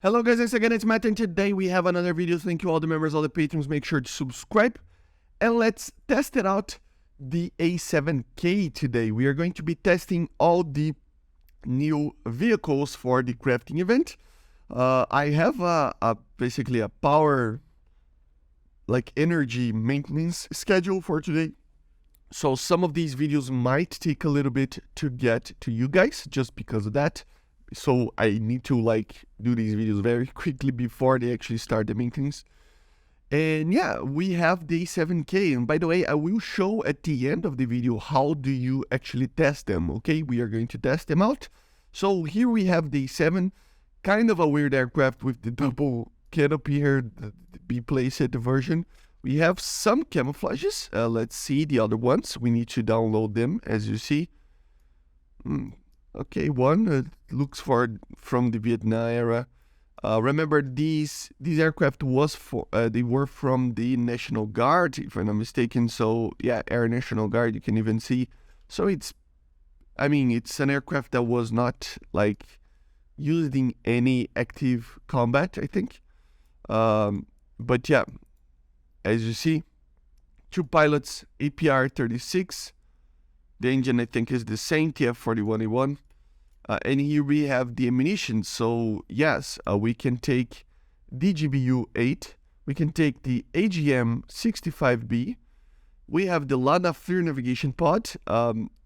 Hello guys, once again it's Matt, and today we have another video. Thank you all the members, all the patrons. Make sure to subscribe and let's test it out, the A-7K today. We are going to be testing all the new vehicles for the crafting event. I have basically a power, like energy maintenance schedule for today. So some of these videos might take a little bit to get to you guys just because of that. So I need to do these videos very quickly before they actually start the maintenance. And yeah, we have the A-7K. And by the way, I will show at the end of the video how do you actually test them, okay? We are going to test them out. So here we have the A-7, kind of a weird aircraft with the double canopy here, the B-playset version. We have some camouflages. Let's see the other ones. We need to download them, as you see. Okay, one looks from the Vietnam era. Remember, these aircraft they were from the National Guard, if I'm not mistaken. So yeah, Air National Guard. You can even see. So it's an aircraft that was not used in any active combat, I think. But yeah, as you see, two pilots, APR-36. The engine, I think, is the same, TF-41A1. And here we have the ammunition. So yes, we can take DGBU-8. We can take the AGM-65B. We have the Lana FLIR navigation pod.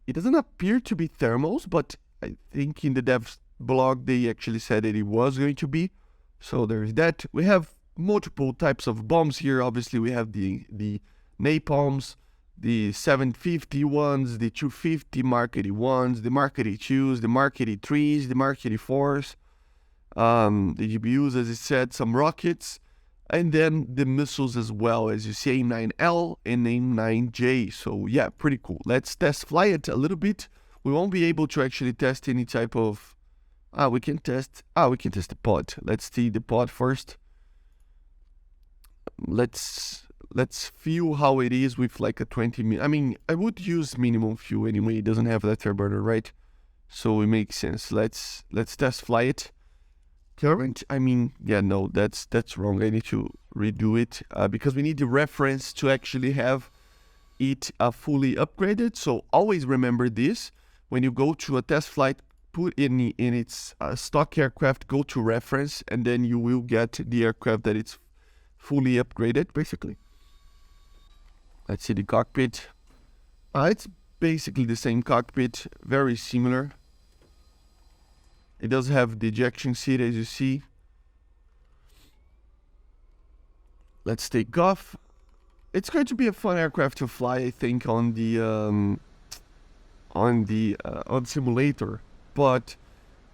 It doesn't appear to be thermals, but I think in the devs blog they actually said that it was going to be. So there's that. We have multiple types of bombs here. Obviously, we have the napalms, the 750 ones, the 250 Mark 81s, the Mark 82s, the Mark 83s, the Mark 84s, the GBUs, as I said, some rockets, and then the missiles as well, as you see, AIM-9L and AIM-9J. So yeah, pretty cool. Let's test fly it a little bit. We won't be able to actually test any type of... we can test the pod. Let's see the pod first. Let's feel how it is with like a 20 I would use minimum fuel anyway. It doesn't have that afterburner, right? So it makes sense. Let's test fly it. Current, yeah, no, that's wrong. I need to redo it because we need the reference to actually have it fully upgraded. So always remember this. When you go to a test flight, put in its stock aircraft, go to reference, and then you will get the aircraft that it's fully upgraded, basically. Let's see the cockpit. It's basically the same cockpit, very similar. It does have the ejection seat, as you see. Let's take off. It's going to be a fun aircraft to fly, I think, on the simulator,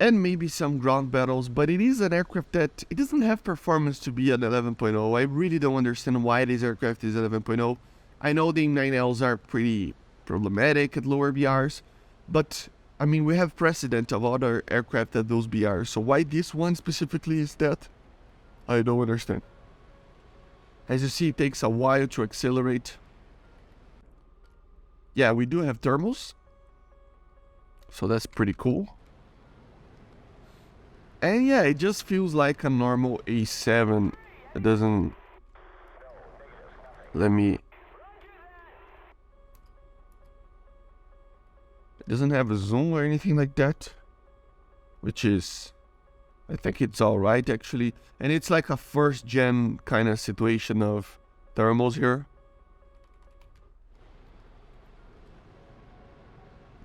and maybe some ground battles. But it is an aircraft that it doesn't have performance to be an 11.0. I really don't understand why this aircraft is 11.0. I know the AIM-9Ls are pretty problematic at lower BRs, but we have precedent of other aircraft at those BRs, so why this one specifically is that? I don't understand. As you see, it takes a while to accelerate. Yeah, we do have thermals, so that's pretty cool. And yeah, it just feels like a normal A7. It doesn't... It doesn't have a zoom or anything like that, which is, I think it's alright actually. And it's like a first gen kind of situation of thermals here.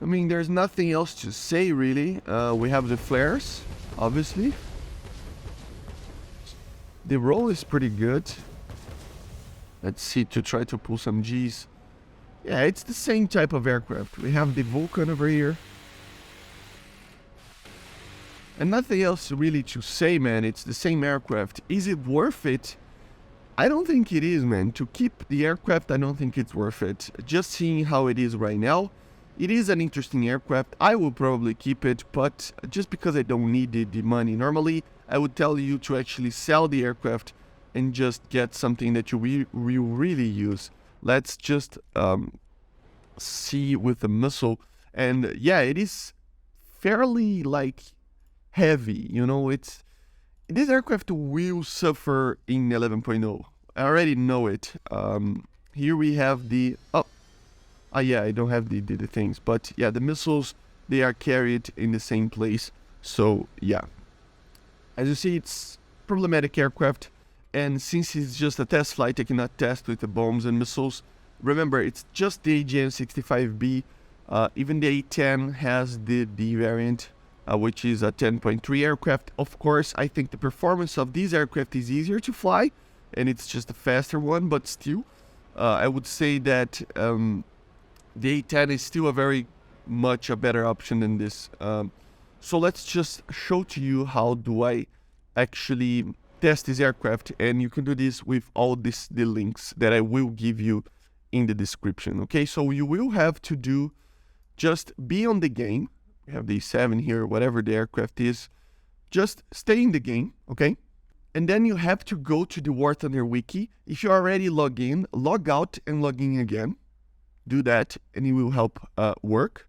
There's nothing else to say really. We have the flares, obviously. The roll is pretty good. Let's see, to try to pull some G's. Yeah, it's the same type of aircraft. We have the Vulcan over here. And nothing else really to say, man. It's the same aircraft. Is it worth it? I don't think it is, man. To keep the aircraft, I don't think it's worth it. Just seeing how it is right now, it is an interesting aircraft. I will probably keep it, but just because I don't need the money. Normally, I would tell you to actually sell the aircraft and just get something that you will really use. Let's just see with the missile. And yeah, it is fairly heavy, you know, it this aircraft will suffer in 11.0. I already know it. Here we have the... yeah, I don't have the things. But yeah, the missiles, they are carried in the same place. So yeah. As you see, it's problematic aircraft. And since it's just a test flight, I cannot test with the bombs and missiles. Remember, it's just the AGN-65B. Even the A-10 has the D variant, which is a 10.3 aircraft. Of course, I think the performance of this aircraft is easier to fly, and it's just a faster one, but still, I would say that the A-10 is still a very much a better option than this. So let's just show to you how do I actually test this aircraft, and you can do this with all the links that I will give you in the description. Okay, so you will have to do just be on the game. We have the 7 here, whatever the aircraft is. Just stay in the game, okay? And then you have to go to the War Thunder wiki. If you already log in, log out and log in again. Do that and it will help work.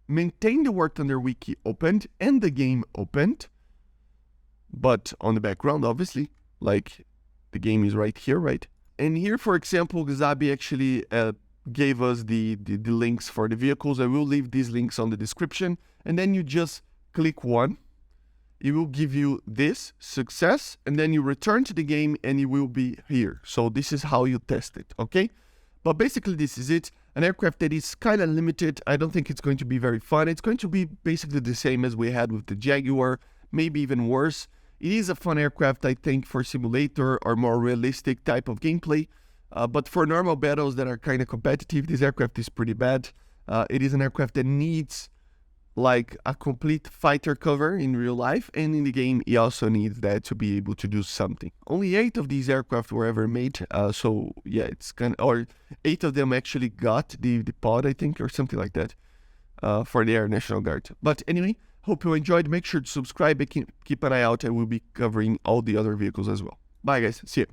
Maintain the War Thunder wiki opened and the game opened. But on the background, obviously, like the game is right here, right? And here, for example, Xabi actually gave us the links for the vehicles. I will leave these links on the description. And then you just click one. It will give you this, success, and then you return to the game and it will be here. So this is how you test it, okay? But basically this is it. An aircraft that is kind of limited. I don't think it's going to be very fun. It's going to be basically the same as we had with the Jaguar, maybe even worse. It is a fun aircraft, I think, for simulator or more realistic type of gameplay. But for normal battles that are kind of competitive, this aircraft is pretty bad. It is an aircraft that needs like a complete fighter cover in real life, and in the game it also needs that to be able to do something. Only 8 of these aircraft were ever made, so yeah, it's kind of, or 8 of them actually got the pod, I think, or something like that, for the Air National Guard. But anyway, hope you enjoyed. Make sure to subscribe and keep an eye out. I will be covering all the other vehicles as well. Bye guys, see you.